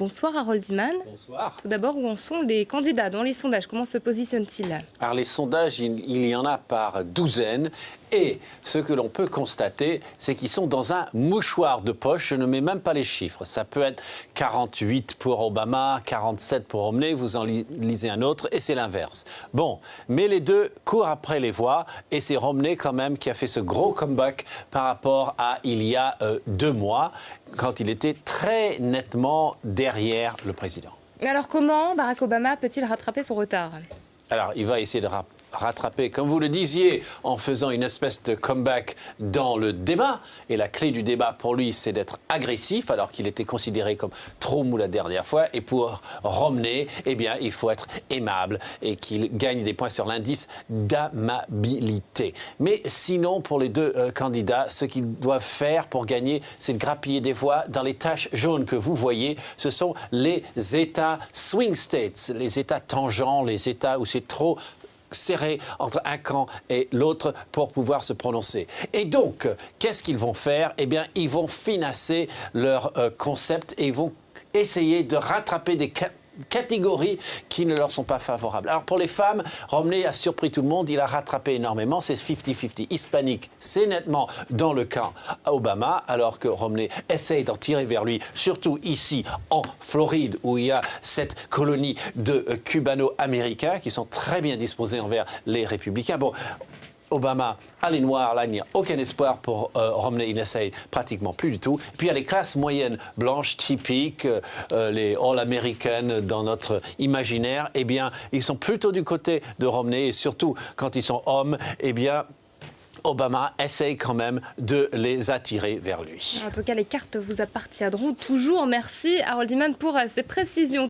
Bonsoir Harold Iman. Bonsoir. Tout d'abord, où en sont les candidats dans les sondages? Comment se positionnent-ils? Alors les sondages, il y en a par douzaines. Et ce que l'on peut constater, c'est qu'ils sont dans un mouchoir de poche. Je ne mets même pas les chiffres. Ça peut être 48 pour Obama, 47 pour Romney. Vous en lisez un autre et c'est l'inverse. Bon, mais les deux courent après les voix. Et c'est Romney quand même qui a fait ce gros comeback par rapport à il y a 2 mois, quand il était très nettement derrière le président. Mais alors comment Barack Obama peut-il rattraper son retard? Alors, il va essayer de rattraper, comme vous le disiez, en faisant une espèce de comeback dans le débat. Et la clé du débat pour lui, c'est d'être agressif, alors qu'il était considéré comme trop mou la dernière fois. Et pour Romney, eh bien, il faut être aimable et qu'il gagne des points sur l'indice d'amabilité. Mais sinon, pour les deux candidats, ce qu'ils doivent faire pour gagner, c'est de grappiller des voix dans les taches jaunes que vous voyez. Ce sont les États swing states, les États tangents, les États où c'est trop serré entre un camp et l'autre pour pouvoir se prononcer. Et donc, qu'est-ce qu'ils vont faire? Eh bien, ils vont financer leur concept et ils vont essayer de rattraper des catégories qui ne leur sont pas favorables. Alors pour les femmes, Romney a surpris tout le monde, il a rattrapé énormément, c'est 50-50. Hispanique, c'est nettement dans le camp Obama, alors que Romney essaye d'en tirer vers lui, surtout ici en Floride, où il y a cette colonie de cubano-américains qui sont très bien disposés envers les républicains. Bon, Obama a les noirs, là il n'y a aucun espoir pour Romney, il n'essaye pratiquement plus du tout. Et puis il y a les classes moyennes blanches typiques, les all-américaines dans notre imaginaire, eh bien ils sont plutôt du côté de Romney et surtout quand ils sont hommes, eh bien Obama essaye quand même de les attirer vers lui. En tout cas, les cartes vous appartiendront toujours. Merci Harold Iman pour ces précisions.